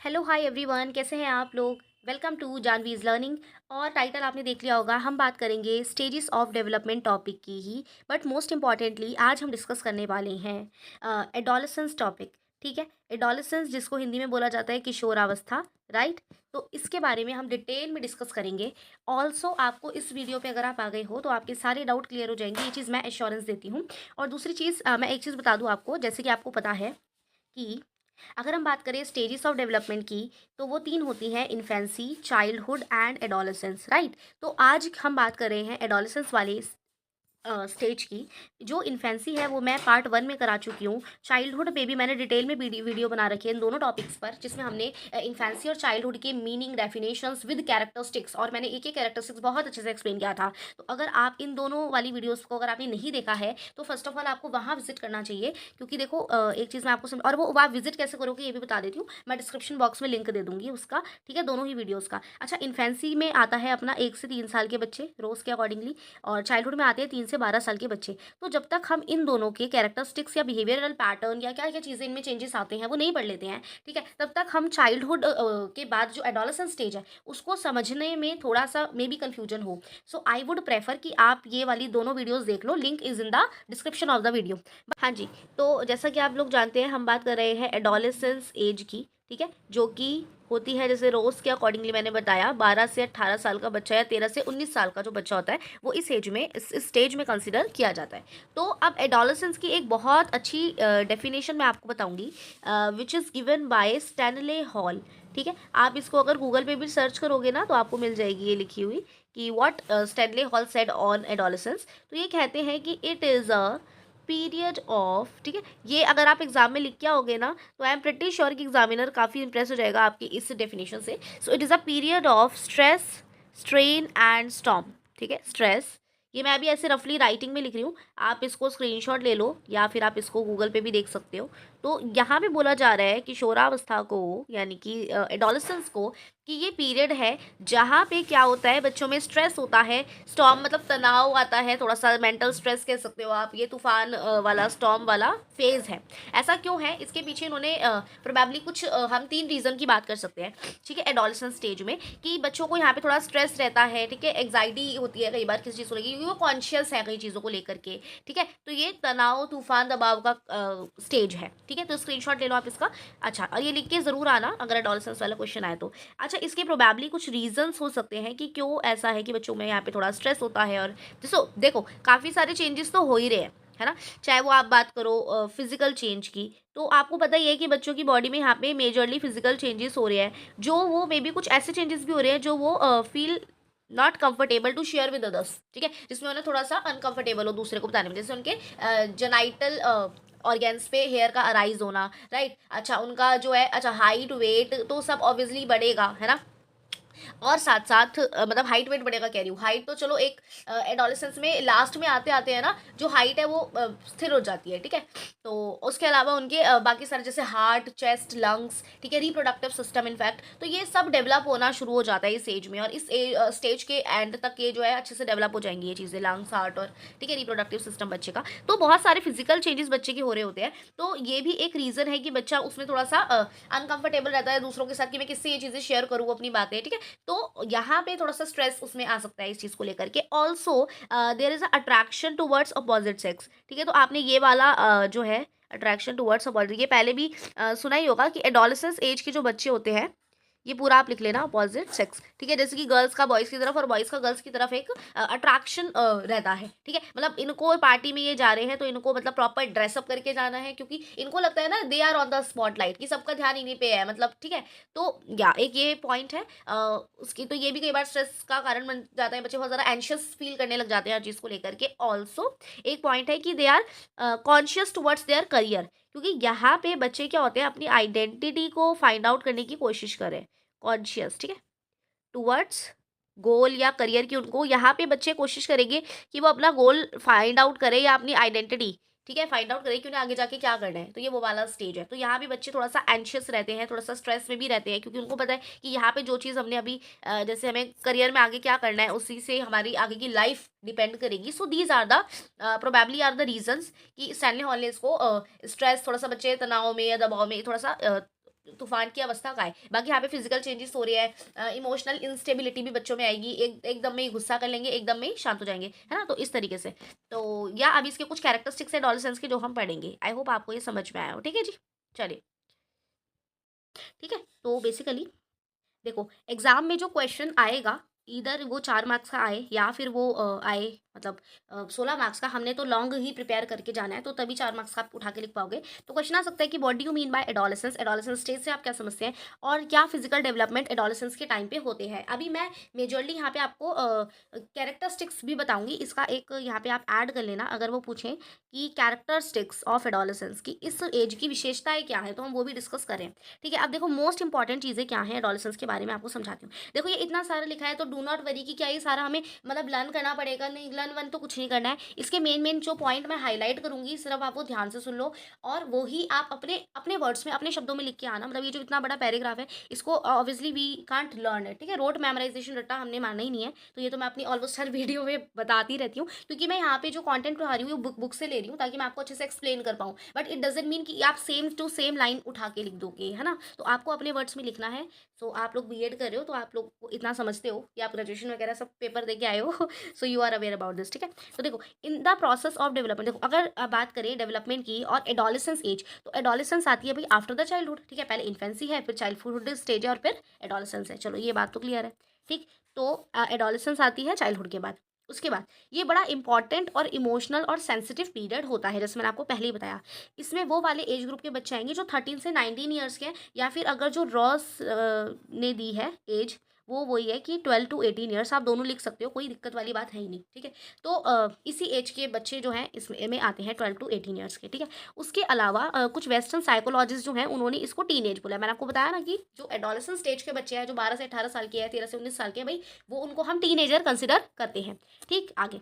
Hello hi everyone, कैसे हैं आप लोग। Welcome to Janvi's learning. और टाइटल आपने देख लिया होगा, हम बात करेंगे स्टेजेस ऑफ डेवलपमेंट टॉपिक की ही। बट मोस्ट इम्पॉर्टेंटली आज हम डिस्कस करने वाले हैं एडोलसेंस टॉपिक। ठीक है, एडोलसेंस जिसको हिंदी में बोला जाता है किशोरावस्था, राइट। तो इसके बारे में हम डिटेल में डिस्कस करेंगे। ऑल्सो आपको इस वीडियो पे अगर आप आ गए हो तो आपके सारे डाउट क्लियर हो जाएंगे, ये चीज़ मैं एश्योरेंस देती हूँ। और दूसरी चीज़ मैं एक चीज़ बता दूँ आपको, जैसे कि आपको पता है कि अगर हम बात करें स्टेजेस ऑफ डेवलपमेंट की, तो वो तीन होती हैं: infancy, childhood and adolescence, right. तो आज हम बात कर रहे हैं एडोलेसेंस वाले स्टेज की। जो इन्फेंसी है वो मैं पार्ट 1 में करा चुकी हूँ। चाइल्डहुड पे भी मैंने डिटेल में वीडियो बना रखी है इन दोनों टॉपिक्स पर, जिसमें हमने इन्फेंसी और चाइल्डहुड के मीनिंग, डेफिनेशंस विद कैरेक्टरिस्टिक्स, और मैंने एक एक कैरेक्टरिस्टिक्स बहुत अच्छे से एक्सप्लेन किया था। तो अगर आप इन दोनों वाली वीडियोस को अगर आपने नहीं देखा है तो फर्स्ट ऑफ ऑल आपको वहाँ विजिट करना चाहिए। क्योंकि देखो एक चीज़ मैं आपको और वो आप विजिट कैसे करोगे ये भी बता देती हूँ, मैं डिस्क्रिप्शन बॉक्स में लिंक दे दूंगी उसका। ठीक है, दोनों ही वीडियोज़ का। अच्छा, इन्फेंसी में आता है अपना 1 से 3 साल के बच्चे रोज़ के अकॉर्डिंगली, और चाइल्डहुड में आते हैं 3 से 12 साल के बच्चे। तो जब तक हम इन दोनों के कैरेक्टरिस्टिक्स या बिहेवियरल पैटर्न या क्या क्या चीज़ें इनमें चेंजेस आते हैं वो नहीं पढ़ लेते हैं, ठीक है, तब तक हम चाइल्डहुड के बाद जो एडोलेसेंस स्टेज है उसको समझने में थोड़ा सा मे बी कन्फ्यूजन हो। सो आई वुड प्रेफर कि आप ये वाली दोनों वीडियोस देख लो, link is in the description of the video. हाँ जी। तो जैसा कि आप लोग जानते हैं, हम बात कर रहे हैं एडोलेसेंस एज की, ठीक है, जो कि होती है जैसे रोज़ के अकॉर्डिंगली मैंने बताया 12 से 18 साल का बच्चा या 13 से 19 साल का जो बच्चा होता है वो इस एज में, इस स्टेज में कंसिडर किया जाता है। तो अब एडोलेसेंस की एक बहुत अच्छी डेफिनेशन मैं आपको बताऊंगी, which is given by Stanley hall. ठीक है, आप इसको अगर गूगल पे भी सर्च करोगे ना तो आपको मिल जाएगी ये लिखी हुई कि what Stanley hall said on adolescence. तो ये कहते हैं कि it is a period of, ठीक है, ये अगर आप एग्जाम में लिख के आओगे ना तो आई एम प्रिटी श्योर कि एग्जामिनर काफ़ी इंप्रेस हो जाएगा आपकी इस डेफिनेशन से। So it is a period of stress, strain and storm. ठीक है, स्ट्रेस, ये मैं अभी ऐसे रफली राइटिंग में लिख रही हूँ, आप इसको स्क्रीनशॉट ले लो या फिर आप इसको गूगल पे भी देख सकते हो। तो यहाँ पे बोला जा रहा है कि किशोरावस्था को, यानी कि एडोलेसेंस को, कि ये पीरियड है जहाँ पे क्या होता है, बच्चों में स्ट्रेस होता है। स्टॉर्म मतलब तनाव आता है, थोड़ा सा मेंटल स्ट्रेस कह सकते हो आप, ये तूफान वाला स्टॉर्म वाला फेज है। ऐसा क्यों है, इसके पीछे इन्होंने प्रोबेबली कुछ हम 3 रीज़न की बात कर सकते हैं, ठीक है, एडोलेसेंस स्टेज में, कि बच्चों को यहाँ पे थोड़ा स्ट्रेस रहता है, ठीक है, एग्जाइटी होती है कई बार किसी चीज़ को लेकर, क्योंकि वो कॉन्शियस है कई चीज़ों को लेकर के। ठीक है, तो ये तनाव, तूफान, दबाव का स्टेज है। ठीक है, तो स्क्रीनशॉट ले लो आप इसका। अच्छा, और ये लिख के ज़रूर आना अगर एडोलेसेंस वाला क्वेश्चन आए तो। अच्छा, इसके प्रोबेबली कुछ रीजंस हो सकते हैं कि क्यों ऐसा है कि बच्चों में यहाँ पे थोड़ा स्ट्रेस होता है। और देखो काफ़ी सारे चेंजेस तो हो ही रहे हैं, है ना। चाहे वो आप बात करो फिजिकल चेंज की, तो आपको पता ही है कि बच्चों की बॉडी में यहाँ पे मेजरली फिजिकल चेंजेस हो रहे हैं, जो वो मे बी कुछ ऐसे चेंजेस भी हो रहे हैं जो वो feel not comfortable to share with others. ठीक है, जिसमें उन्हें थोड़ा सा अनकंफर्टेबल हो दूसरे को बताने में, जैसे उनके जेनाइटल ऑर्गेन्स पे हेयर का अराइज होना, राइट। अच्छा, उनका जो है, अच्छा, हाइट, वेट तो सब ऑब्वियसली बढ़ेगा, है ना। और साथ साथ मतलब हाइट वेट बढ़ेगा कह रही हूँ, हाइट तो चलो एक एडोलेसेंस में लास्ट में आते आते हैं ना, जो हाइट है वो स्थिर हो जाती है। ठीक है, तो उसके अलावा उनके बाकी सारे जैसे हार्ट, चेस्ट, लंग्स, ठीक है, रिप्रोडक्टिव सिस्टम इनफैक्ट, तो ये सब डेवलप होना शुरू हो जाता है इस एज में। और इस स्टेज के एंड तक ये जो है अच्छे से डेवलप हो जाएंगी ये चीज़ें, लंग्स, हार्ट और, ठीक है, रिप्रोडक्टिव सिस्टम बच्चे का। तो बहुत सारे फिजिकल चेंजेस बच्चे के हो रहे होते हैं। तो ये भी एक रीज़न है कि बच्चा उसमें थोड़ा सा अनकंफर्टेबल रहता है दूसरों के साथ, कि मैं किससे ये चीज़ें शेयर करूँ अपनी बातें। ठीक है, तो यहाँ पे थोड़ा सा स्ट्रेस उसमें आ सकता है इस चीज़ को लेकर के। Also there is attraction towards opposite sex. ठीक है, तो आपने ये वाला जो है अट्रैक्शन टूवर्ड्स अपोजिट, ये पहले भी सुना ही होगा कि एडोलेसेंस एज के जो बच्चे होते हैं, ये पूरा आप लिख लेना, अपोजिट सेक्स। ठीक है, जैसे कि गर्ल्स का बॉयज़ की तरफ और बॉयज़ का गर्ल्स की तरफ एक अट्रैक्शन रहता है। ठीक है, मतलब इनको पार्टी में ये जा रहे हैं तो इनको मतलब प्रॉपर ड्रेसअप करके जाना है, क्योंकि इनको लगता है ना they are on the spotlight, कि सबका ध्यान इन्हीं पे है, मतलब। ठीक है, तो या एक ये पॉइंट है उसकी। तो ये भी कई बार स्ट्रेस का कारण बन जाता है, बच्चे बहुत ज़्यादा एंशियस फील करने लग जाते हैं हर चीज़ को लेकर के। ऑल्सो एक पॉइंट है कि they are conscious towards their career, क्योंकि यहाँ पे बच्चे क्या होते हैं, अपनी आइडेंटिटी को फाइंड आउट करने की कोशिश करें, कॉन्शियस, ठीक है, टुवर्ड्स गोल या करियर की, उनको यहाँ पे बच्चे कोशिश करेंगे कि वो अपना गोल फाइंड आउट करें या अपनी आइडेंटिटी, ठीक है, फाइंड आउट करें कि उन्हें आगे जाके क्या करना है। तो ये वो वाला स्टेज है। तो यहाँ भी बच्चे थोड़ा सा एंशियस रहते हैं, थोड़ा सा स्ट्रेस में भी रहते हैं, क्योंकि उनको पता है कि यहाँ पे जो चीज़ हमने अभी जैसे हमें करियर में आगे क्या करना है, उसी से हमारी आगे की लाइफ डिपेंड करेगी। So these are the probably are the reasons कि स्टैनली हॉल ने इसको स्ट्रेस, थोड़ा सा बच्चे तनाव में या दबाव में थोड़ा सा तूफान की अवस्था का है। बाकी यहाँ पे फिजिकल चेंजेस हो रही है, इमोशनल इंस्टेबिलिटी भी बच्चों में आएगी, एकदम में ही गुस्सा कर लेंगे, एकदम में ही शांत हो जाएंगे, है ना। तो इस तरीके से तो या अभी इसके कुछ कैरेक्टरिस्टिक्स है एडोलेसेंस के जो हम पढ़ेंगे। आई होप आपको ये समझ में आया हो। ठीक है जी, चलिए। ठीक है, तो बेसिकली देखो एग्जाम में जो क्वेश्चन आएगा, इधर वो 4 मार्क्स का आए या फिर वो आए मतलब 16 मार्क्स का, हमने तो लॉन्ग ही प्रिपेयर करके जाना है, तो तभी 4 मार्क्स का आप उठा के लिख पाओगे। तो क्वेश्चन आ सकता है कि what do you mean by adolescence, adolescence stage से आप क्या समझते हैं, और क्या फिजिकल डेवलपमेंट एडोलेसेंस के टाइम पे होते हैं। अभी मैं मेजरली यहाँ पे आपको कैरेक्टरिस्टिक्स भी बताऊंगी, इसका एक यहाँ पे आप ऐड कर लेना अगर वो पूछें कि कैरेक्टरिस्टिक्स ऑफ एडोलेसेंस की इस एज की विशेषताएं क्या है, तो हम वो भी डिस्कस करें। ठीक है, अब देखो मोस्ट इंपॉर्टेंट चीज़ें क्या हैं एडोलेसेंस के बारे में आपको समझाती हूँ। देखो ये इतना सारा लिखा है, तो डू नॉट वरी कि क्या ये सारा हमें मतलब लर्न करना पड़ेगा, नहीं लर्न वन तो कुछ नहीं करना है। इसके मेन मेन जो पॉइंट मैं हाईलाइट करूंगी सिर्फ आप वो ध्यान से सुन लो, और वो ही आप अपने अपने वर्ड्स में अपने शब्दों में लिख के आना। मतलब ये जो इतना बड़ा पैराग्राफ है, इसको obviously we can't learn it, ठीक है। रोट मेमोराइजेशन रट्टा हमने मानना ही नहीं है, तो ये तो मैं अपनी ऑलमोस्ट हर वीडियो में बताती रहती हूँ, क्योंकि मैं यहाँ पे जो कंटेंट पढ़ा रही हूँ वो बुक से ले रही हूँ, ताकि मैं आपको अच्छे से एक्सप्लेन कर पाऊँ। बट इट डजेंट मीन कि आप सेम टू सेम लाइन उठा के लिख दोगे, है ना। तो आपको अपने वर्ड्स में लिखना है। सो आप लोग बीएड कर रहे हो तो आप लोग को इतना समझते हो कि आप ग्रेजुएशन वगैरह सब पेपर दे के आए हो so you are aware about this. ठीक है, तो देखो in the process of development, देखो अगर बात करें डेवलपमेंट की और एडोलेसेंस एज, तो एडोलेसेंस आती है भाई आफ्टर द चाइल्डहुड। ठीक है, पहले इन्फेंसी है, फिर चाइल्डहुड स्टेज है, और फिर एडोलेसेंस है। चलो ये बात तो क्लियर है। ठीक, तो एडोलेसेंस आती है चाइल्डहुड के बाद। उसके बाद ये बड़ा इंपॉर्टेंट और इमोशनल और सेंसिटिव पीरियड होता है, जैसे मैंने आपको पहले ही बताया। इसमें वो वाले एज ग्रुप के बच्चे आएंगे जो 13 से 19 ईयर्स के हैं, या फिर अगर जो रॉस ने दी है एज, वो वही है कि 12 to 18 ईयर्स, आप दोनों लिख सकते हो, कोई दिक्कत वाली बात है ही नहीं। ठीक है, तो इसी एज के बच्चे जो हैं इसमें में आते हैं 12 to 18 ईयर्स के। ठीक है, उसके अलावा कुछ वेस्टर्न साइकोलॉजिस्ट जो हैं उन्होंने इसको टीन एज बोला है। मैंने आपको बताया ना कि जो एडोलेसेंस स्टेज के बच्चे हैं, जो 12 से 18 साल के हैं, 13 से 19 साल के हैं, भाई वो उनको हम टीनेजर कंसिडर करते हैं। ठीक, आगे।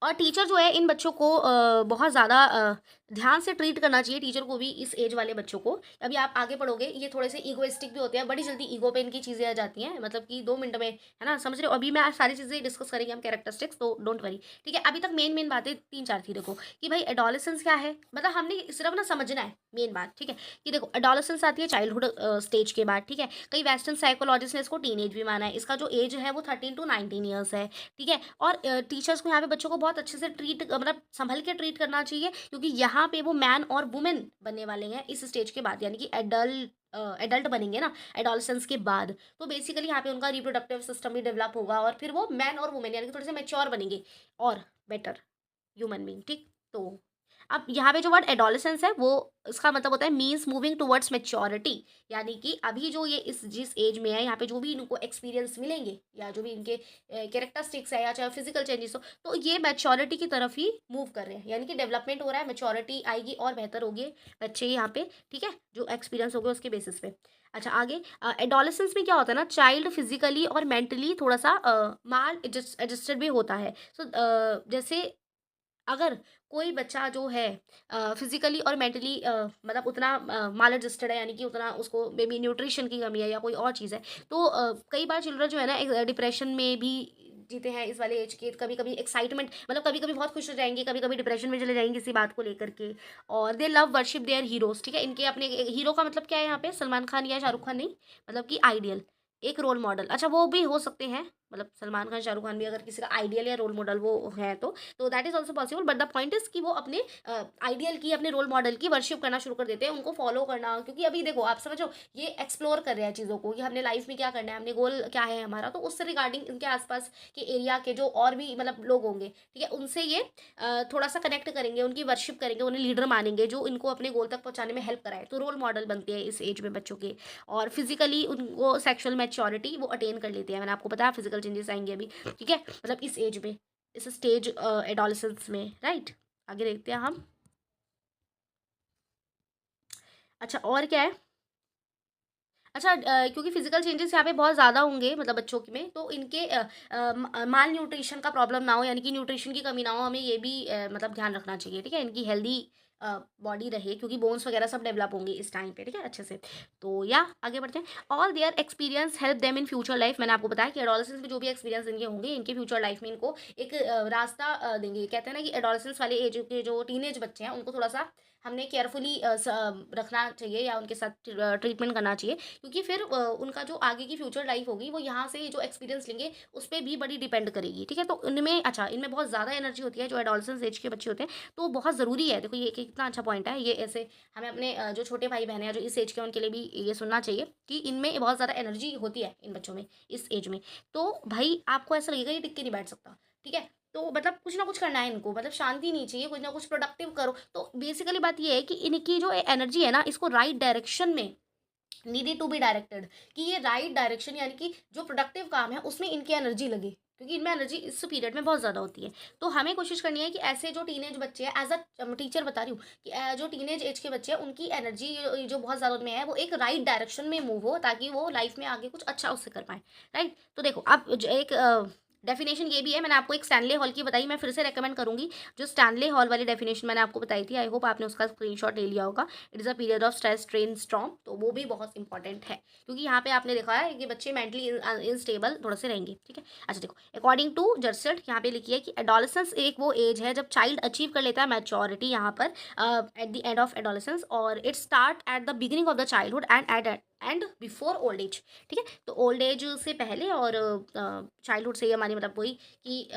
और टीचर जो है इन बच्चों को बहुत ज़्यादा ध्यान से ट्रीट करना चाहिए, टीचर को भी, इस एज वाले बच्चों को। अभी आप आगे पढ़ोगे, ये थोड़े से ईगोइस्टिक भी होते हैं, बड़ी जल्दी ईगो पे इनकी चीज़ें आ जाती हैं, मतलब कि 2 मिनट में, है ना, समझ रहे हो। अभी मैं आज सारी चीज़ें डिस्कस करेंगे हम कैरेक्टरिस्टिक्स, तो डोंट वरी। ठीक है, अभी तक मेन मेन बातें 3 4 थी। देखो कि भाई एडोलेसेंस क्या है, मतलब हमने सिर्फ ना समझना है मेन बात। ठीक है, कि देखो एडोलेसेंस आती है चाइल्डहुड स्टेज के बाद। ठीक है, कई वेस्टर्न साइकोलॉजिस्ट ने इसको टीनेज भी माना है। इसका जो एज है वो 13 to 19 ईयर्स है। ठीक है, और टीचर्स को यहाँ पे बच्चों को बहुत अच्छे से ट्रीट, मतलब संभल के ट्रीट करना चाहिए, क्योंकि यहाँ पे वो मैन और वुमेन बनने वाले हैं इस स्टेज के बाद, यानी कि एडल्ट बनेंगे ना एडोलेसेंस के बाद। तो बेसिकली यहाँ पे उनका रिप्रोडक्टिव सिस्टम भी डेवलप होगा, और फिर वो मैन और वुमेन यानी कि थोड़े से मेच्योर बनेंगे और बेटर ह्यूमन बीइंग। ठीक, तो अब यहाँ पे जो वर्ड एडोलेसेंस है वो, इसका मतलब होता है मीन्स मूविंग टुवर्ड्स मेच्योरिटी, यानी कि अभी जो ये इस जिस एज में है, यहाँ पे जो भी इनको एक्सपीरियंस मिलेंगे, या जो भी इनके कैरेक्टरिस्टिक्स है, या चाहे फिजिकल चेंजेस हो, तो ये मेच्योरिटी की तरफ ही मूव कर रहे हैं, यानी कि डेवलपमेंट हो रहा है, मेच्योरिटी आएगी और बेहतर होगी बच्चे यहाँ पे। ठीक है, जो एक्सपीरियंस हो गया उसके बेसिस पे। अच्छा, आगे एडोलेसेंस में क्या होता है ना, चाइल्ड फिजिकली और मेंटली थोड़ा सा माल एडजस्टेड भी होता है। सो जैसे अगर कोई बच्चा जो है फिजिकली और मेंटली मतलब उतना माल एडजस्टेड है, यानी कि उतना उसको मे बी न्यूट्रिशन की कमी है या कोई और चीज़ है, तो कई बार चिल्ड्रन जो है ना डिप्रेशन में भी जीते हैं इस वाले एज के। कभी कभी एक्साइटमेंट, मतलब कभी कभी बहुत खुश हो जाएंगे, कभी कभी डिप्रेशन में चले जाएंगे किसी बात को लेकर के। और they love worship their heroes. ठीक है, इनके अपने हीरो का मतलब क्या है यहाँ पे, सलमान खान या शाहरुख खान नहीं, मतलब कि आइडियल, एक रोल मॉडल। अच्छा, वो भी हो सकते हैं, मतलब सलमान खान शाहरुख खान भी अगर किसी का आइडियल या रोल मॉडल वो है, तो that is also possible. But the point is कि वो अपने आइडियल की, अपने रोल मॉडल की वर्शिप करना शुरू कर देते हैं, उनको फॉलो करना। क्योंकि अभी देखो आप समझो, ये एक्सप्लोर कर रहे हैं चीज़ों को कि हमने लाइफ में क्या करना है, हमने गोल क्या है हमारा, तो उससे रिगार्डिंग इनके आसपास के एरिया के जो और भी मतलब लोग होंगे, ठीक है, उनसे ये थोड़ा सा कनेक्ट करेंगे, उनकी वर्शिप करेंगे, उन्हें लीडर मानेंगे जो इनको अपने गोल तक पहुंचाने में हेल्प कराए, तो रोल मॉडल बनते हैं इस एज में बच्चों के। और फिजिकली उनको सेक्सुअल मैच्योरिटी वो अटेन कर लेते हैं, मैंने आपको बताया फिजिकल चेंजेस आएंगे अभी। ठीक है, मतलब इस एज में, इस स्टेज एडोलेसेंस में, राइट। आगे देखते हैं हम। अच्छा, और क्या है। अच्छा, क्योंकि फिजिकल चेंजेस यहाँ पे बहुत ज़्यादा होंगे मतलब बच्चों के में, तो इनके माल न्यूट्रिशन का प्रॉब्लम ना हो, यानी कि न्यूट्रिशन की कमी ना हो, हमें ये भी मतलब ध्यान रखना चाहिए। ठीक है, इनकी हेल्दी बॉडी रहे, क्योंकि बोन्स वगैरह सब डेवलप होंगे इस टाइम पे। ठीक है, अच्छे से। तो या आगे बढ़ते हैं। All their experience help them in future life. मैंने आपको बताया कि एडोलेसेंस में जो भी एक्सपीरियंस इनके होंगे, इनके फ्यूचर लाइफ में इनको एक रास्ता देंगे। कहते हैं ना कि एडोलेसेंस वाले एज के जो टीनेज बच्चे हैं उनको थोड़ा सा हमने केयरफुली रखना चाहिए या उनके साथ ट्रीटमेंट करना चाहिए, क्योंकि फिर उनका जो आगे की फ्यूचर लाइफ होगी वो यहाँ से जो एक्सपीरियंस लेंगे उस पर भी बड़ी डिपेंड करेगी, ठीक है। तो इनमें अच्छा, इनमें बहुत ज़्यादा एनर्जी होती है जो एडोलसेंस एज के बच्चे होते हैं, तो बहुत ज़रूरी है। देखो ये कितना अच्छा पॉइंट है ये, ऐसे हमें अपने जो छोटे भाई बहन हैं जो इस एज के हैं, उनके लिए भी ये सुनना चाहिए कि इनमें बहुत ज़्यादा एनर्जी होती है इन बच्चों में इस एज में। तो भाई आपको ऐसा लगेगा ये टिक के नहीं बैठ सकता, ठीक है। तो मतलब कुछ ना कुछ करना है इनको, मतलब शांति नहीं चाहिए, कुछ ना कुछ प्रोडक्टिव करो। तो बेसिकली बात ये है कि इनकी जो एनर्जी है ना, इसको राइट डायरेक्शन में नीडेड टू बी डायरेक्टेड, कि ये राइट डायरेक्शन यानी कि जो प्रोडक्टिव काम है उसमें इनकी एनर्जी लगे, क्योंकि इनमें एनर्जी इस पीरियड में बहुत ज़्यादा होती है। तो हमें कोशिश करनी है कि ऐसे जो टीनेज बच्चे हैं, एज अ टीचर बता रही हूँ कि जो टीनेज एज के बच्चे हैं उनकी एनर्जी जो बहुत ज़्यादा उनमें है वो एक राइट डायरेक्शन में मूव हो, ताकि वो लाइफ में आगे कुछ अच्छा उससे कर पाए, राइट। तो देखो अब एक डेफिनेशन ये भी है, मैंने आपको एक स्टैनले हॉल की बताई, मैं फिर से रेकमेंड करूंगी जो स्टैनले हॉल वाली डेफिनेशन मैंने आपको बताई थी, आई होप आपने उसका स्क्रीनशॉट ले लिया होगा। It is a period of stress strain storm, तो वो भी बहुत इंपॉर्टेंट है, क्योंकि यहाँ पे आपने देखा है कि बच्चे मेंटली इनस्टेबल थोड़े से रहेंगे, ठीक है। अच्छा देखो, अकॉर्डिंग टू जर्सेट यहाँ पे लिखी है कि एडोलेसेंस एक वो एज है जब चाइल्ड अचीव कर लेता है मैच्योरिटी यहाँ पर at the end of adolescence, और it start at the beginning of the childhood and before old age, ठीक है। तो ओल्ड एज से पहले और चाइल्डहुड से हमारी मतलब वही कि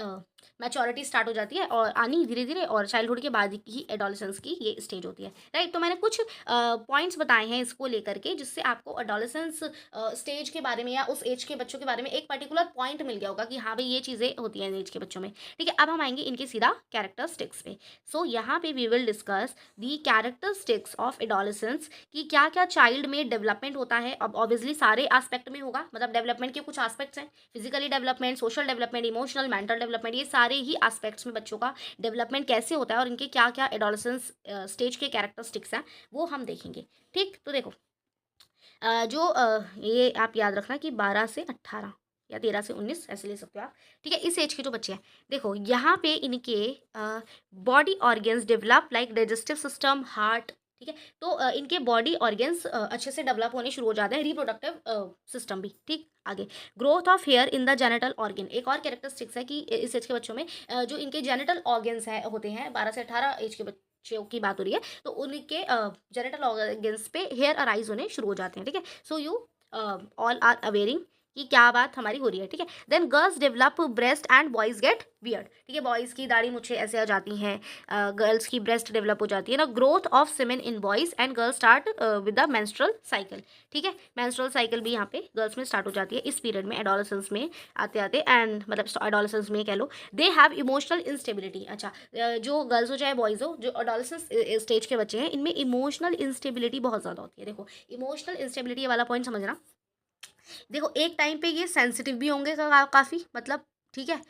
मैच्योरिटी स्टार्ट हो जाती है और आनी धीरे धीरे, और चाइल्डहुड के बाद ही एडोलेसेंस की ये स्टेज होती है, राइट। तो मैंने कुछ पॉइंट्स बताए हैं इसको लेकर के, जिससे आपको एडोलेसेंस स्टेज के बारे में या उस एज के बच्चों के बारे में एक पर्टिकुलर पॉइंट मिल गया होगा कि हाँ भाई ये चीज़ें होती हैं एज के बच्चों में, ठीक है। अब हम आएंगे इनके सीधा कैरेक्टरिस्टिक्स पे। सो यहाँ पे we will discuss the characteristics of adolescence, कि क्या क्या चाइल्ड में डेवलपमेंट होता है। अब ऑब्वियसली सारे एस्पेक्ट में होगा, मतलब डेवलपमेंट के कुछ एस्पेक्ट्स हैं, physically development, social development, emotional, mental development, ये सारे ही एस्पेक्ट्स में बच्चों का डेवलपमेंट कैसे होता है और इनके क्या क्या एडोलेसेंस स्टेज के कैरेक्टरिस्टिक्स हैं वो हम देखेंगे, ठीक। तो देखो ये आप याद रखना कि 12 से 18 या 13 से 19 ऐसे ले सकते हो आप, ठीक है। इस एज के जो बच्चे हैं, देखो यहाँ पे इनके body organs develop like digestive system, heart, ठीक है। तो इनके बॉडी ऑर्गन्स अच्छे से डेवलप होने शुरू हो जाते हैं, रिप्रोडक्टिव सिस्टम भी, ठीक। आगे growth of here in the genital organ, एक और कैरेक्टरिस्टिक्स है कि इस एज के बच्चों में जो इनके जेनिटल ऑर्गन्स हैं होते हैं, 12 से 18 एज के बच्चों की बात हो रही है, तो उनके जेनिटल ऑर्गन्स पे हेयर अराइज होने शुरू हो जाते हैं, ठीक है। So you all are awaring कि क्या बात हमारी हो रही है, ठीक है। Then girls develop breast and boys get beard, ठीक है। बॉयज़ की दाढ़ी मुझे ऐसे आ जाती हैं, गर्ल्स की ब्रेस्ट डेवलप हो जाती है ना। Growth of semen in boys and girls start with the menstrual cycle, ठीक है। मेंस्ट्रुअल साइकिल भी यहाँ पे गर्ल्स में स्टार्ट हो जाती है इस पीरियड में, एडोलेसेंस में आते आते, एंड मतलब एडोलेसेंस में कह लो। दे हैव इमोशनल इंस्टेबिलिटी, अच्छा जो गर्ल्स हो चाहे बॉयज़ हो, जो एडोलेसेंस स्टेज के बच्चे हैं इनमें इमोशनल इंस्टेबिलिटी बहुत ज़्यादा होती है। देखो इमोशनल इंस्टेबिलिटी वाला पॉइंट समझना, देखो एक टाइम पे ये सेंसिटिव भी होंगे काफ़ी, मतलब ठीक है,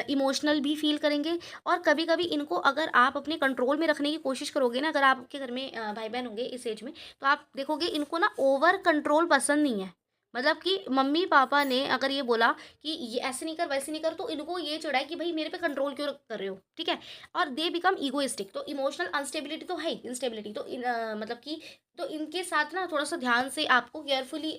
इमोशनल भी फील करेंगे, और कभी कभी इनको अगर आप अपने कंट्रोल में रखने की कोशिश करोगे ना, अगर आपके घर में भाई बहन होंगे इस एज में, तो आप देखोगे इनको ना ओवर कंट्रोल पसंद नहीं है। मतलब कि मम्मी पापा ने अगर ये बोला कि ये ऐसे नहीं कर वैसे नहीं कर, तो इनको ये चिढ़ा है कि भाई मेरे पे कंट्रोल क्यों कर रहे हो, ठीक है। और दे बिकम ईगोइस्टिक, तो इमोशनल अनस्टेबिलिटी तो है ही, इंस्टेबिलिटी तो मतलब कि, तो इनके साथ ना थोड़ा सा ध्यान से आपको केयरफुली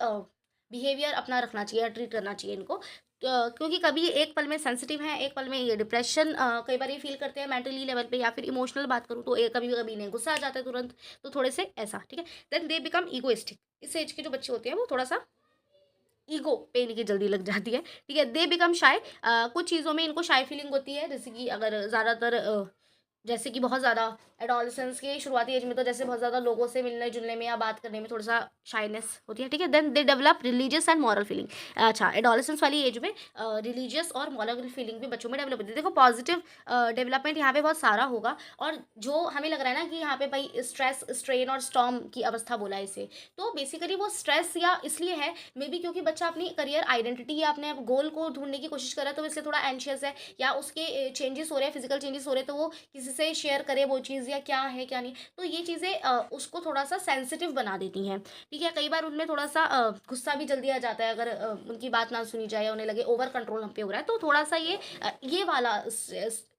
बिहेवियर अपना रखना चाहिए, ट्रीट करना चाहिए इनको, क्योंकि कभी ये एक पल में सेंसिटिव है, एक पल में ये डिप्रेशन कई बार ये फील करते हैं मेंटली लेवल पे, या फिर इमोशनल बात करूँ तो कभी कभी इन्हें गुस्सा आ जाता है तुरंत, तो थोड़े से ऐसा, ठीक है। देन दे बिकम ईगोइस्टिक, इस एज के जो बच्चे होते हैं वो थोड़ा सा ईगो पे इनकी जल्दी लग जाती है, ठीक है। दे बिकम शाय, कुछ चीज़ों में इनको शाय फीलिंग होती है, जैसे कि अगर ज़्यादातर जैसे कि बहुत ज़्यादा एडोलेसेंस के शुरुआती एज में तो जैसे बहुत ज़्यादा लोगों से मिलने जुलने में या बात करने में थोड़ा सा शाइनेस होती है, ठीक है। Then they develop religious and moral feeling, अच्छा एडोलेसेंस वाली एज में रिलीजियस और मॉरल फीलिंग भी बच्चों में डेवलप होती है। देखो पॉजिटिव डेवलपमेंट यहाँ पे बहुत सारा होगा, और जो हमें लग रहा है ना कि यहाँ पे भाई स्ट्रेस स्ट्रेन और स्टॉर्म की अवस्था बोला है इसे, तो बेसिकली वो स्ट्रेस या इसलिए है मे बी क्योंकि बच्चा अपनी करियर आइडेंटिटी या अपने गोल को ढूंढने की कोशिश कर रहा है, तो इसलिए थोड़ा एंशियस है, या उसके चेंजेस हो रहे हैं, फिजिकल चेंजेस हो रहे हैं, तो वो किसी से शेयर करे वो चीज़ या क्या है क्या नहीं, तो ये चीज़ें उसको थोड़ा सा सेंसिटिव बना देती हैं, ठीक है। कई बार उनमें थोड़ा सा गुस्सा भी जल्दी आ जाता है अगर उनकी बात ना सुनी जाए या उन्हें लगे ओवर कंट्रोल हम पे हो रहा है, तो थोड़ा सा ये वाला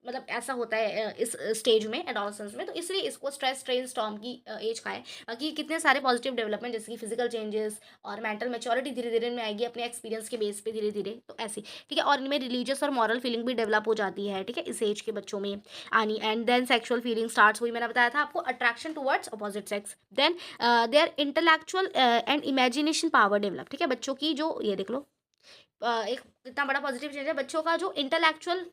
मतलब ऐसा होता है इस स्टेज में, एडोलसेंस में, तो इसलिए इसको स्ट्रेस ट्रेन स्टॉर्म की एज कहा है। बाकी कितने सारे पॉजिटिव डेवलपमेंट जैसे कि फिजिकल चेंजेस और मेंटल मैच्योरिटी धीरे धीरे में आएगी अपने एक्सपीरियंस के बेस पे धीरे धीरे, तो ऐसे, ठीक है। और इनमें रिलीजियस और मॉरल फीलिंग भी डेवलप हो जाती है, ठीक है, इस एज के बच्चों में आनी। And then sexual feeling starts हुई, मैंने बताया था आपको, attraction towards opposite sex. Then their intellectual and imagination power develop, ठीक है, बच्चों की जो, ये देख लो, एक इतना बड़ा पॉजिटिव चेंज है, बच्चों का जो इंटेलेक्चुअल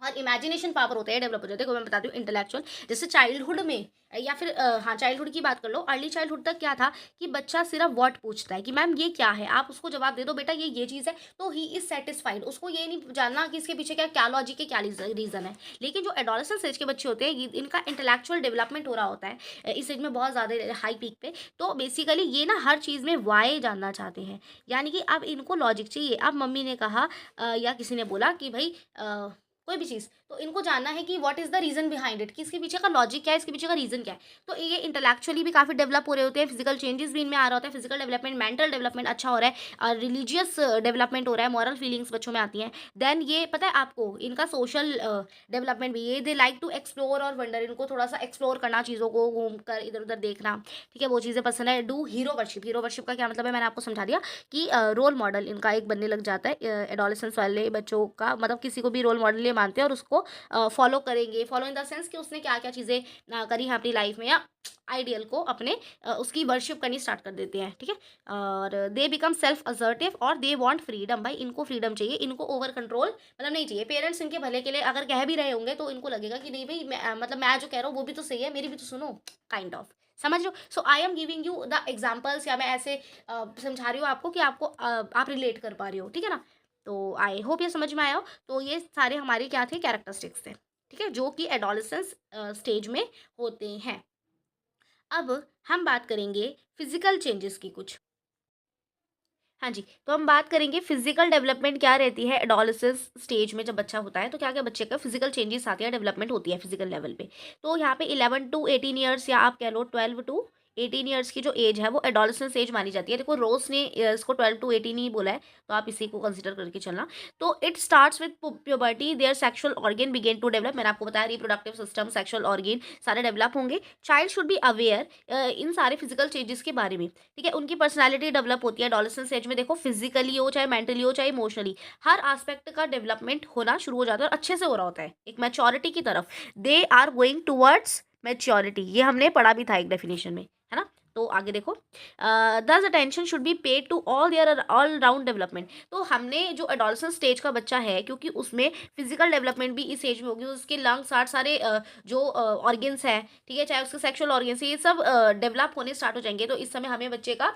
और इमेजिनेशन पावर होता है डेवलप हो जाता है। देखो मैं बताती हूँ, इंटेलेक्चुअल जैसे चाइल्डहुड में, या फिर हाँ चाइल्डहुड की बात कर लो, अर्ली चाइल्डहुड तक क्या था कि बच्चा सिर्फ व्हाट पूछता है कि मैम ये क्या है, आप उसको जवाब दे दो बेटा ये चीज़ है, तो ही इज सेटिस्फाइड। उसको ये नहीं जानना कि इसके पीछे क्या क्या लॉजिक है, क्या रीज़न है। लेकिन जो एडोलेसेंस एज के बच्चे होते हैं, इनका इंटेलेक्चुअल डेवलपमेंट हो रहा होता है इस एज में बहुत ज़्यादा हाई पीक पे। तो बेसिकली ये ना हर चीज़ में वाई जानना चाहते हैं, यानी कि अब इनको लॉजिक चाहिए। अब मम्मी ने कहा या किसी ने बोला कि भाई कोई भी चीज़, तो इनको जानना है कि what is the reason behind it, कि इसके पीछे का लॉजिक क्या है, इसके पीछे का रीज़न क्या है। तो ये इंटेलेक्चुअली भी काफ़ी डेवलप हो रहे होते हैं, फिजिकल चेंजेस भी इनमें आ रहा होता है, फिजिकल डेवलपमेंट, मेंटल डेवलपमेंट अच्छा हो रहा है, और रिलीजियस डेवलपमेंट हो रहा है, मॉरल फीलिंग्स बच्चों में आती हैं। देन ये पता है आपको, इनका सोशल डेवलपमेंट भी, ये दे लाइक टू एक्सप्लोर और वंडर, इनको थोड़ा सा एक्सप्लोर करना, चीज़ों को घूम कर इधर उधर देखना, ठीक है, वो चीज़ें पसंद है। Do hero worship, hero worship का क्या मतलब है, मैंने आपको समझा दिया कि रोल मॉडल इनका एक बनने लग जाता है एडोलेसेंस वाले बच्चों का, मतलब किसी को भी रोल मॉडल ये मानते हैं और उसको फॉलो करेंगे। फॉलो इन द सेंस कि उसने क्या क्या चीज़ें करी हैं अपनी लाइफ में, या आइडियल को अपने उसकी वर्शिप करनी स्टार्ट कर देते हैं, ठीक है। और दे बिकम सेल्फ असर्टिव और दे वांट फ्रीडम, भाई इनको फ्रीडम चाहिए, इनको ओवर कंट्रोल मतलब नहीं चाहिए। पेरेंट्स इनके भले के लिए अगर कह भी रहे होंगे तो इनको लगेगा कि नहीं भाई मतलब मैं जो कह रहा हूँ वो भी तो सही है, मेरी भी तो सुनो, काइंड ऑफ, समझ लो। So I am giving you the examples, या मैं ऐसे समझा रही हूँ आपको कि आपको आप रिलेट कर पा रही हो, ठीक है ना। तो आई होप ये समझ में आया हो। तो ये सारे हमारे क्या थे, कैरेक्टरिस्टिक्स थे, ठीक है, जो कि एडोलेसेंस स्टेज में होते हैं। अब हम बात करेंगे फिजिकल चेंजेस की कुछ। हाँ जी, तो हम बात करेंगे फिजिकल डेवलपमेंट क्या रहती है एडोलेसेंस स्टेज में, जब बच्चा होता है तो क्या क्या बच्चे का फिजिकल चेंजेस आते हैं, डेवलपमेंट होती है फिजिकल लेवल पे। तो यहाँ पे 11 टू 18 ईयर्स, या आप कह लो 12 टू 18 ईयर्स की जो एज है वो एडोलेसेंस एज मानी जाती है। देखो रोज ने इसको 12 टू 18 ही बोला है, तो आप इसी को कंसिडर करके चलना। तो it starts with puberty, their sexual organ begin to develop, मैंने आपको बताया रिप्रोडक्टिव सिस्टम, सेक्सुअल ऑर्गन सारे डेवलप होंगे। Child should be aware in सारे फिजिकल चेंजेस के बारे में, ठीक है। उनकी पर्सनैलिटी डेवलप होती है एडोलेसेंस एज में। देखो फिजिकली हो चाहे मेंटली हो चाहे इमोशनली, हर एस्पेक्ट का डेवलपमेंट होना शुरू हो जाता है और अच्छे से हो रहा होता है, एक मैच्योरिटी की तरफ। They are going towards maturity, ये हमने पढ़ा भी था एक डेफिनेशन में, है ना। तो आगे देखो, thus attention should be paid to all their all round development. तो हमने जो एडोलेसेंस स्टेज का बच्चा है, क्योंकि उसमें फिजिकल डेवलपमेंट भी इस एज में होगी, उसके लंग्स हार्ट सारे जो ऑर्गन्स हैं, ठीक है, चाहे उसके सेक्सुअल ऑर्गन्स, ये सब डेवलप होने स्टार्ट हो जाएंगे। तो इस समय हमें बच्चे का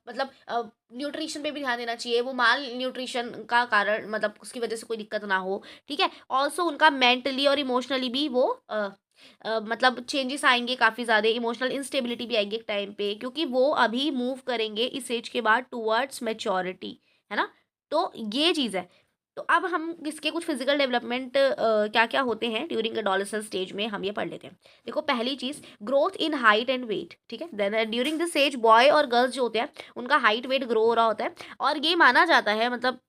मतलब न्यूट्रिशन पे भी ध्यान देना चाहिए, वो माल न्यूट्रिशन का कारण मतलब उसकी वजह से कोई दिक्कत ना हो, ठीक है। ऑल्सो उनका मेंटली और इमोशनली भी वो मतलब चेंजेस आएंगे, काफ़ी ज़्यादा इमोशनल इंस्टेबिलिटी भी आएगी एक टाइम पे, क्योंकि वो अभी मूव करेंगे इस एज के बाद टूवर्ड्स मैच्योरिटी, है ना। तो ये चीज़ है। तो अब हम इसके कुछ फिजिकल डेवलपमेंट क्या क्या होते हैं ड्यूरिंग एडोलेसेंस स्टेज में, हम ये पढ़ लेते हैं। देखो पहली चीज़, growth in height and weight, ठीक है। Then during this age boy और गर्ल्स जो होते हैं उनका हाइट वेट ग्रो हो रहा होता है, और ये माना जाता है, मतलब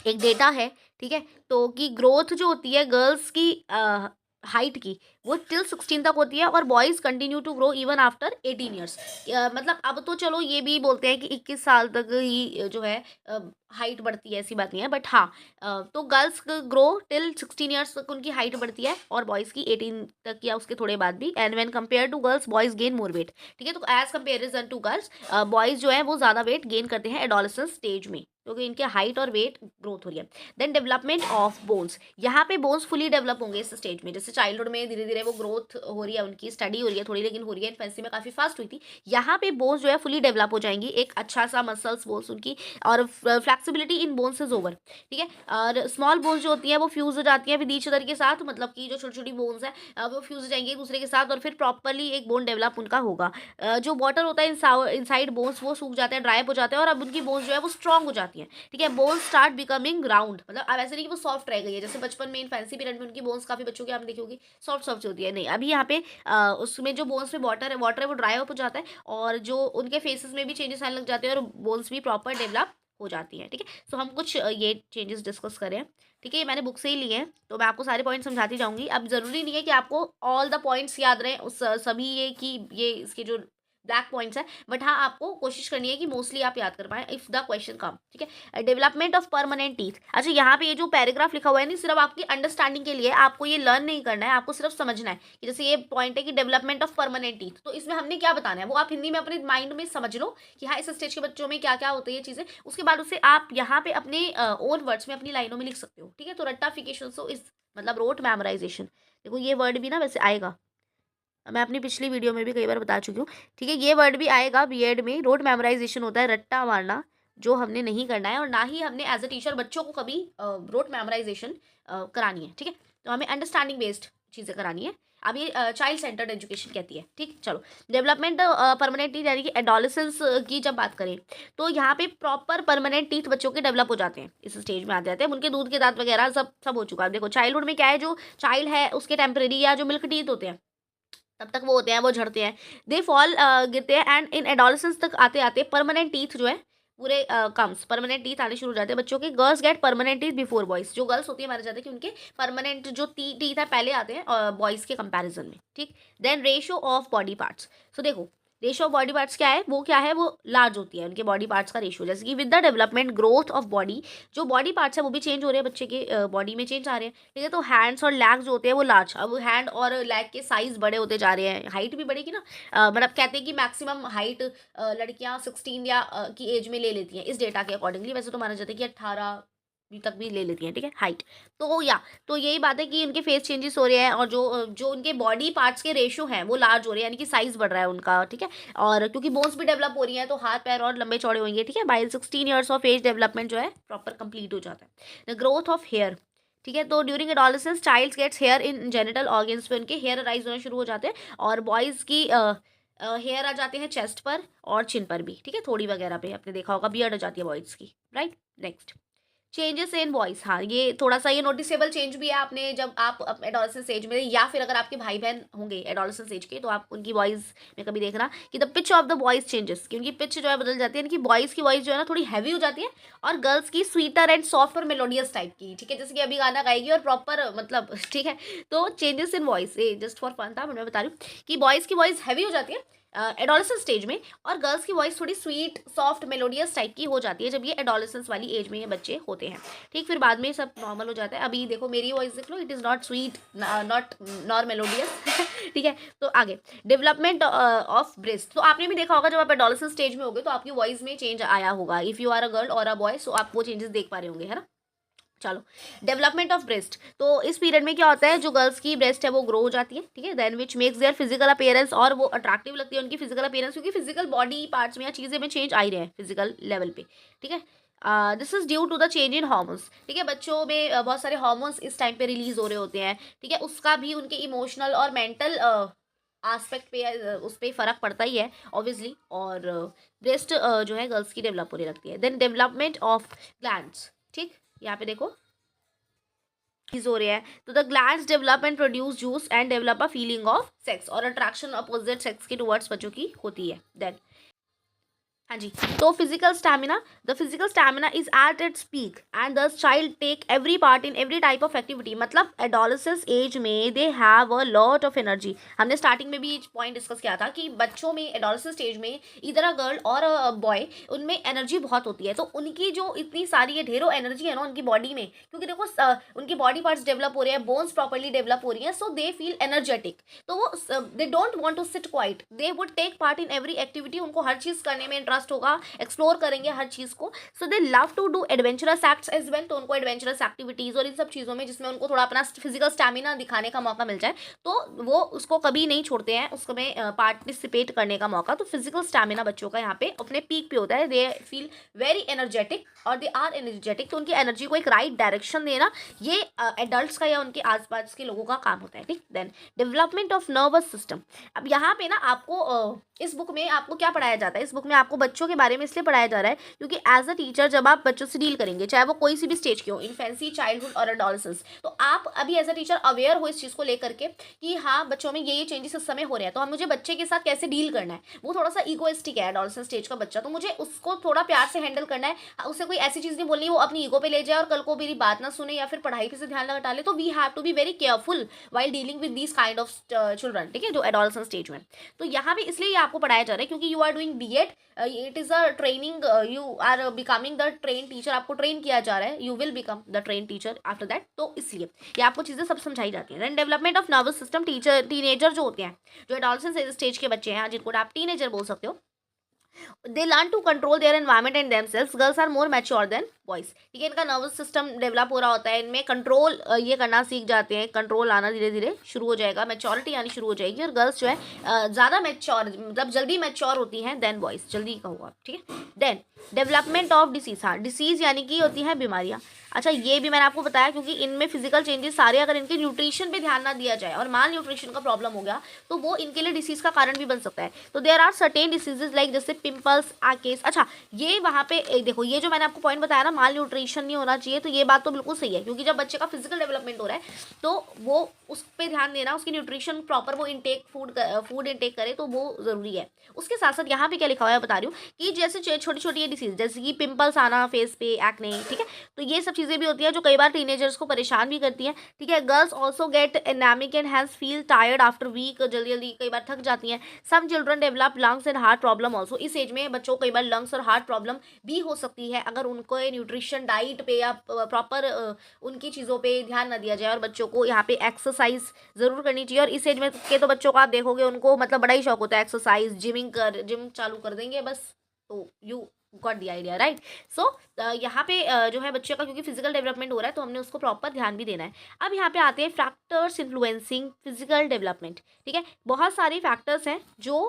एक डेटा है, ठीक है, तो कि ग्रोथ जो होती है गर्ल्स की हाइट की, वो टिल 16 तक होती है, और boys continue to grow even after 18 years. मतलब अब तो चलो ये भी बोलते हैं कि 21 साल तक ही जो है हाइट बढ़ती है, ऐसी बात नहीं है, बट हाँ तो गर्ल्स ग्रो टिल 16 ईयर्स तक उनकी हाइट बढ़ती है, और बॉयज़ की 18 तक या उसके थोड़े बाद भी। And when compare to girls boys gain more weight, ठीक है। तो as comparison to girls boys जो है वो ज़्यादा वेट गेन करते हैं एडोलेसेंस स्टेज में, क्योंकि इनके हाइट और वेट ग्रोथ हो रही है। देन डेवलपमेंट ऑफ बोन्स, यहाँ पे बोन्स फुली डेवलप होंगे इस स्टेज में। जैसे चाइल्डहुड में धीरे धीरे वो ग्रोथ हो रही है, उनकी स्टडी हो रही है थोड़ी, लेकिन हो रही है, इन्फेंसी में काफ़ी फास्ट हुई थी। यहाँ पे बोन्स जो है फुली डेवलप हो जाएंगी, एक अच्छा सा मसल्स बोन्स उनकी, और flexibility in bones is over, ठीक है। और स्मॉल बोन्स जो होती हैं वो फ्यूज हो जाती हैं विद ईच अदर के साथ, मतलब कि जो छोटी छोटी बोन्स है वो फ्यूज हो जाएंगे एक दूसरे के साथ, और फिर प्रॉपरली एक बोन डेवलप उनका होगा। जो वाटर होता है इनसाइड बोन्स वो सूख जाते हैं, ड्राई हो जाते हैं, और अब उनकी बोन्स जो है वो स्ट्रॉन्ग हो जाती हैं, ठीक है। बोन्स स्टार्ट बिकमिंग राउंड, मतलब अब ऐसे नहीं कि वो सॉफ्ट रह गई है, जैसे बचपन में फैंसी पीरियड में उनकी बोन्स काफी बच्चों की आपने देखी होगी सॉफ्ट सॉफ्ट होती है, नहीं अभी यहाँ पे उसमें जो बोन्स में वाटर है वो ड्राई अप हो जाता है, और जो उनके फेसेस में भी चेंजेस आने लग जाते हैं, और बोन्स भी प्रॉपर डेवलप हो जाती हैं, ठीक है। सो हम कुछ ये चेंजेस डिस्कस करें, ठीक है। ये मैंने बुक से ही लिए हैं, तो मैं आपको सारे पॉइंट समझाती जाऊंगी। अब ज़रूरी नहीं है कि आपको ऑल द पॉइंट्स याद रहें, उस सभी ये कि ये इसके जो ब्लैक पॉइंट्स हैं, बट हाँ आपको कोशिश करनी है कि मोस्टली आप याद कर पाएं इफ़ द क्वेश्चन कम, ठीक है। Development of permanent teeth. अच्छा, यहाँ पे ये जो पैराग्राफ लिखा हुआ है नहीं, सिर्फ आपकी अंडरस्टैंडिंग के लिए, आपको ये लर्न नहीं करना है, आपको सिर्फ समझना है कि जैसे ये पॉइंट है कि डेवलपमेंट ऑफ परमानेंट टीथ, तो इसमें हमने क्या बताना है वो आप हिंदी में अपने माइंड में समझ लो कि हाँ इस स्टेज के बच्चों में क्या क्या होती है ये चीज़ें। उसके बाद उसे आप यहाँ पे अपने ओन वर्ड्स में अपनी लाइनों में लिख सकते हो, ठीक है। तो रट्टाफिकेशन सो इस मतलब रोट मेमोराइजेशन, देखो ये वर्ड भी ना वैसे आएगा, मैं अपनी पिछली वीडियो में भी कई बार बता चुकी हूँ, ठीक है। ये वर्ड भी आएगा बीएड में। रोट मेमोराइजेशन होता है रट्टा मारना, जो हमने नहीं करना है और ना ही हमने एज अ टीचर बच्चों को कभी रोट मेमोराइजेशन करानी है, ठीक है। तो हमें अंडरस्टैंडिंग बेस्ड चीज़ें करानी है। अब ये चाइल्ड सेंटर्ड एजुकेशन कहती है, ठीक। चलो, डेवलपमेंट परमानेंट टीथ यानी कि एडोलेसेंस की जब बात करें तो यहाँ पे प्रॉपर परमानेंट टीथ बच्चों के डेवलप हो जाते हैं, इस स्टेज में आते हैं। उनके दूध के दांत वगैरह सब सब हो चुका है। देखो चाइल्डहुड में क्या है, जो चाइल्ड है उसके टेम्परेरी या जो मिल्क टीथ होते हैं तब तक वो होते हैं, वो झड़ते हैं, दे फॉल गिरते हैं। एंड इन एडोलेसेंस तक आते आते परमानेंट टीथ जो है पूरे कम्स, परमानेंट टीथ आने शुरू हो जाते हैं बच्चों के। Girls gate permanent teeth before boys, जो गर्ल्स होती है माना जाता है कि उनके परमानेंट जो टीथ है पहले आते हैं बॉयज़ के कंपैरिजन में, ठीक। Then ratio of body parts. So देखो रेशियो ऑफ बॉडी पार्ट्स क्या है वो लार्ज होती है उनके बॉडी पार्ट्स का रेशियो। जैसे कि with the development growth of body, जो बॉडी पार्ट्स है वो भी चेंज हो रहे हैं, बच्चे के बॉडी में चेंज आ रहे हैं, ठीक है। तो हैंड्स और लेग्स जो होते हैं वो लार्ज, अब हैंड और लेग के साइज बड़े होते जा रहे हैं, हाइट भी बढ़ेगी ना। मतलब कहते हैं कि मैक्सिमम हाइट लड़कियां 16 या की एज में ले लेती हैं इस डेटा के अकॉर्डिंगली। वैसे तो माना जाता है कि 18 तक भी ले लेती हैं, ठीक है, हाइट। तो या तो यही बात है कि उनके फेस चेंजेस हो रहे हैं और जो जो उनके बॉडी पार्ट्स के रेशियो हैं वो लार्ज हो रहे हैं, यानी कि साइज बढ़ रहा है उनका, ठीक है। और क्योंकि बोन्स भी डेवलप हो रही हैं तो हाथ पैर और लंबे चौड़े होंगे, ठीक है। By 16 years of age development जो है प्रॉपर कंप्लीट हो जाता है। द ग्रोथ ऑफ हेयर, ठीक है। तो during adolescence child gets hair in genital organs पे, उनके हेयर राइज होना शुरू हो जाते हैं। और बॉयज़ की हेयर आ जाते हैं चेस्ट पर और चिन पर भी, ठीक है, थोड़ी वगैरह पे आपने देखा होगा, बियर्ड आ जाती है बॉयज़ की, right. Next, changes in voice. हाँ ये थोड़ा सा ये नोटिसेबल चेंज भी है, आपने जब आप एडोलेसेंस एज में, या फिर अगर आपके भाई बहन होंगे एडोलेसेंस एज के तो आप उनकी वॉइस में कभी देखना कि the pitch of the voice changes, कि उनकी पिच जो है बदल जाती है, यानी कि बॉयज़ की वॉइस जो है ना थोड़ी हैवी हो जाती है और गर्ल्स की स्वीटर एंड सॉफ्ट और मेलोडियस टाइप की, ठीक है। जैसे कि अभी गाना गाएगी और प्रॉपर मतलब ठीक है। तो चेंजेस इन वॉइस, ये जस्ट फॉर फन था, मैं बता रही हूँ कि बॉयज़ की वॉइस हैवी हो जाती है एडोलेसेंस स्टेज में और गर्ल्स की वॉइस थोड़ी स्वीट सॉफ्ट मेलोडियस टाइप की हो जाती है जब ये एडोलेसेंस वाली एज में ये बच्चे होते हैं, ठीक। फिर बाद में सब नॉर्मल हो जाता है। अभी देखो मेरी वॉइस देख लो, it is not sweet not nor melodious ठीक है। तो आगे, डेवलपमेंट ऑफ ब्रेस्ट। तो आपने भी देखा होगा जब आप एडोलेसेंस स्टेज में होगे तो आपकी वॉइस में चेंज आया होगा, if you are a girl और अ बॉय, सो आप वो चेंजेस देख पा रहे होंगे, है ना। चलो, डेवलपमेंट ऑफ ब्रेस्ट। तो इस पीरियड में क्या होता है, जो गर्ल्स की ब्रेस्ट है वो ग्रो हो जाती है, ठीक है। Then which makes their physical appearance, और वो अट्रैक्टिव लगती है उनकी फिजिकल अपीयरेंस, क्योंकि फिजिकल बॉडी पार्ट्स में या चीज़ें में चेंज आ ही रहे हैं फिजिकल लेवल पे, ठीक है। This is due to the change in hormones, ठीक है। बच्चों में बहुत सारे हार्मोन्स इस टाइम पे रिलीज हो रहे होते हैं, ठीक है। उसका भी उनके इमोशनल और मेंटल आस्पेक्ट पे उस पर फ़र्क पड़ता ही है ऑब्वियसली। और ब्रेस्ट जो है गर्ल्स की डेवलप होने लगती है। देन डेवलपमेंट ऑफ ग्लैंड्स, ठीक। यहाँ पे देखो हो रहा है, तो the glands develop and produce juice and develop a feeling of sex, और अट्रैक्शन अपोजिट सेक्स के टुवर्ड्स बच्चों की होती है। देन हाँ जी, तो physical stamina, the physical stamina is at its peak and the child take every part in every type of activity. मतलब एडोलेसेंस एज में they have a lot of energy. हमने स्टार्टिंग में भी पॉइंट डिस्कस किया था कि बच्चों में एडोलेसेंस स्टेज में इधर अ गर्ल और अ बॉय, उनमें एनर्जी बहुत होती है। तो उनकी जो इतनी सारी ये ढेरों एनर्जी है ना उनकी बॉडी में, क्योंकि देखो उनकी बॉडी पार्ट्स डेवलप हो रहे हैं, बोन्स प्रॉपरली डेवलप हो रही हैं, सो दे फील एनर्जेटिक। तो वो they don't want to sit quite, they would take part in every activity. उनको हर चीज़ करने में इंटरेस्ट होगा, एक्सप्लोर करेंगे हर चीज़ को। So they love to do adventurous acts as well. तो उनको एडवेंचरस एक्टिविटीज़ और इन सब चीज़ों में जिसमें उनको थोड़ा अपना फिजिकल स्टैमिना दिखाने का मौका मिल जाए तो वो उसको कभी नहीं छोड़ते हैं, उसमें पार्टिसिपेट करने का मौका। तो फिजिकल स्टैमिना बच्चों का यहाँ पे अपने पीक पे होता है, दे फील वेरी एनर्जेटिक और दे आर एनर्जेटिक। तो उनकी एनर्जी को एक राइट डायरेक्शन देना ये एडल्ट्स का या उनके आसपास के लोगों का काम होता है, ठीक। Then development of nervous system. अब यहाँ पे ना आपको इस बुक में आपको क्या पढ़ाया जाता है, इस बुक में आपको बच्चों के बारे में इसलिए पढ़ाया जा रहा है क्योंकि एज अ टीचर जब आप बच्चों से डील करेंगे, चाहे वो कोई सी भी स्टेज की हो, इन्फेंसी, चाइल्डहुड और एडोलसेंस, तो आप अभी एज अ टीचर अवेयर हो इस चीज़ को लेकर के कि हाँ बच्चों में ये चेंजेस इस समय हो रहे हैं, तो हम मुझे बच्चे के साथ कैसे डील करना है। वो थोड़ा सा ईगोइस्टिक है एडोलसेंस स्टेज का बच्चा, तो मुझे उसको थोड़ा प्यार से हैंडल करना है, उसे कोई ऐसी चीज़ नहीं बोलनी वो अपनी ईगो पे ले जाए और कल को मेरी बात ना सुने या फिर पढ़ाई पे से ध्यान ना डाले। तो we have to be very careful while dealing with these kind of children, ठीक है, जो एडोलसेंस स्टेज में। तो यहाँ पे इसलिए ये आपको पढ़ाया जा रहा है क्योंकि you are doing BEd, it is a training, you are becoming the train teacher, आपको ट्रेन किया जा रहा है, you will become the train teacher after that. तो इसलिए ये आपको चीज़ें सब समझाई जाती हैं। Then development of nervous system, teenager जो होते हैं, जो एडोलसेंस स्टेज के बच्चे हैं, जिनको आप टीनेजर बोल सकते हो, they learn to control their environment and themselves, girls are more mature than boys, ठीक है। इनका नर्वस सिस्टम डेवलप हो रहा होता है, इनमें कंट्रोल ये करना सीख जाते हैं, कंट्रोल आना धीरे धीरे शुरू हो जाएगा, मैच्योरिटी आनी शुरू हो जाएगी, और गर्ल्स जो है ज़्यादा मैच्योर, मतलब जल्दी मैच्योर होती हैं देन बॉयज, जल्दी कहूँगा, ठीक है। देन डेवलपमेंट ऑफ डिसीज, हाँ डिसीज़ यानी कि होती हैं बीमारियाँ। अच्छा ये भी मैंने आपको बताया क्योंकि इनमें फिजिकल चेंजेस सारे अगर इनके न्यूट्रिशन पे ध्यान ना दिया जाए और माल न्यूट्रिशन का प्रॉब्लम हो गया तो वो इनके लिए डिसीज का कारण भी बन सकता है। तो there are certain diseases like जैसे पिंपल्स, आकेस। अच्छा ये वहाँ पे देखो, ये जो मैंने आपको पॉइंट बताया ना, माल न्यूट्रिशन नहीं होना चाहिए, तो ये बात तो बिल्कुल सही है क्योंकि जब बच्चे का फिजिकल डेवलपमेंट हो रहा है तो वो उस पर ध्यान देना, उसकी न्यूट्रिशन प्रॉपर वो इंटेक फूड इंटेक करे, तो वो ज़रूरी है। उसके साथ साथ यहाँ पे क्या लिखा हुआ है बता रही हूँ कि जैसे छोटी छोटी ये डिसीज जैसे कि पिंपल्स आना फेस पे, एक्ने, ठीक है, तो ये सब चीज़ें भी होती हैं जो कई बार टीनेजर्स को परेशान भी करती हैं, ठीक है। Girls also get anemic and has feel tired after week, जल्दी जल्दी कई बार थक जाती हैं। Some children develop lungs and heart problem also, इस एज में बच्चों को कई बार लंग्स और हार्ट प्रॉब्लम भी हो सकती है अगर उनको न्यूट्रिशन डाइट पे या प्रॉपर उनकी चीज़ों पे ध्यान ना दिया जाए। और बच्चों को यहाँ पे एक्सरसाइज ज़रूर करनी चाहिए, और इस एज में के तो बच्चों को आप देखोगे उनको मतलब बड़ा ही शौक होता है एक्सरसाइज, जिम चालू कर देंगे बस, तो you got the idea, right. So यहाँ पे जो है बच्चे का क्योंकि फिजिकल डेवलपमेंट हो रहा है तो हमने उसको प्रॉपर ध्यान भी देना है। अब यहाँ पे आते हैं फैक्टर्स इन्फ्लुएंसिंग फिजिकल डेवलपमेंट, ठीक है। बहुत सारे फैक्टर्स हैं जो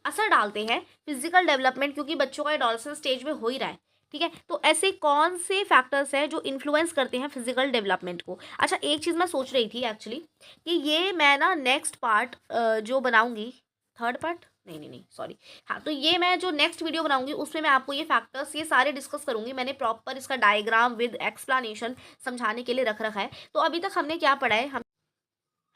असर डालते हैं फिजिकल डेवलपमेंट, क्योंकि बच्चों का एडोलसेंस स्टेज में हो ही रहा है, ठीक है। तो ऐसे कौन से फैक्टर्स हैं जो इन्फ्लुएंस करते हैं फिजिकल डेवलपमेंट को। अच्छा एक चीज़ मैं सोच रही थी एक्चुअली कि ये मैं ना नेक्स्ट पार्ट जो बनाऊंगी, थर्ड पार्ट नहीं सॉरी, हाँ, तो ये मैं जो नेक्स्ट वीडियो बनाऊंगी उसमें मैं आपको ये फैक्टर्स ये सारे डिस्कस करूंगी। मैंने प्रॉपर इसका डायग्राम विद एक्सप्लेनेशन समझाने के लिए रख रखा है। तो अभी तक हमने क्या पढ़ा है, हम,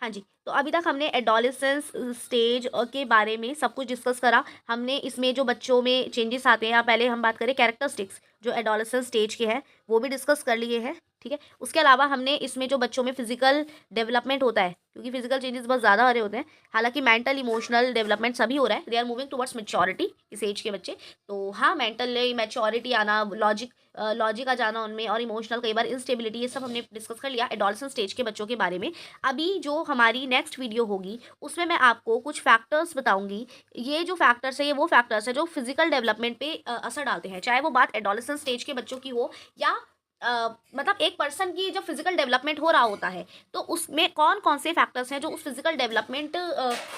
हाँ जी, तो अभी तक हमने एडोलेसेंस स्टेज के बारे में सब कुछ डिस्कस करा। हमने इसमें जो बच्चों में चेंजेस आते हैं, पहले हम बात करें कैरेक्टरिस्टिक्स जो एडोलेसेंस स्टेज के हैं वो भी डिस्कस कर लिए हैं, ठीक है। उसके अलावा हमने इसमें जो बच्चों में फिजिकल डेवलपमेंट होता है, क्योंकि फिजिकल चेंजेस बहुत ज़्यादा हो रहे होते हैं, हालांकि मेंटल इमोशनल डेवलपमेंट सभी हो रहा है, they are moving towards maturity इस एज के बच्चे। तो हाँ मेंटल मैच्योरिटी आना, लॉजिक आ जाना उनमें, और इमोशनल कई बार इंस्टेबिलिटी, ये सब हमने डिस्कस कर लिया एडोलसेंस स्टेज के बच्चों के बारे में। अभी जो हमारी नेक्स्ट वीडियो होगी उसमें मैं आपको कुछ फैक्टर्स बताऊंगी। ये जो फैक्टर्स है ये वो फैक्टर्स है जो फिजिकल डेवलपमेंट पे असर डालते हैं, चाहे वो बात एडोलसेंस स्टेज के बच्चों की हो या मतलब एक पर्सन की जब फिजिकल डेवलपमेंट हो रहा होता है तो उसमें कौन कौन से फैक्टर्स हैं जो उस फिजिकल डेवलपमेंट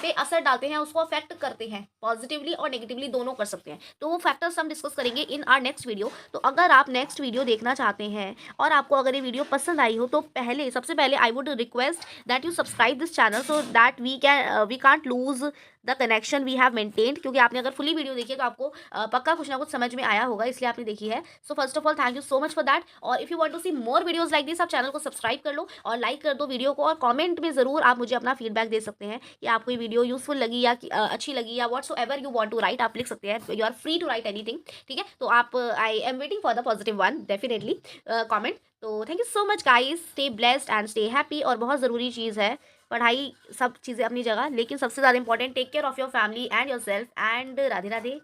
पे असर डालते हैं, उसको अफेक्ट करते हैं, पॉजिटिवली और नेगेटिवली दोनों कर सकते हैं। तो वो फैक्टर्स हम डिस्कस करेंगे इन आर नेक्स्ट वीडियो। तो अगर आप नेक्स्ट वीडियो देखना चाहते हैं और आपको अगर ये वीडियो पसंद आई हो तो सबसे पहले I would request that you subscribe this channel so that we can't lose the connection we have maintained, क्योंकि आपने अगर फुली वीडियो देखी है तो आपको पक्का कुछ ना कुछ समझ में आया होगा, इसलिए आपने देखी है। So first of all thank you so much for that. और if you want to see more videos like this, आप चैनल को सब्सक्राइब कर लो और लाइक कर दो वीडियो को, और कमेंट में ज़रूर आप मुझे अपना फीडबैक दे सकते हैं कि आपको ये वीडियो यूजफुल लगी या अच्छी लगी या whatsoever you want to write, आप लिख सकते हैं, you are free to write anything, ठीक है। तो आप I am waiting for the positive one definitely comment. तो thank you so much guys, stay blessed and stay happy. और बहुत ज़रूरी चीज़ है पढ़ाई, सब चीज़ें अपनी जगह, लेकिन सबसे ज़्यादा important take care of your family and your self, and Radhe Radhe.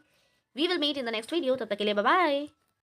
We will meet in the next video, तब तक के लिए बाय बाय।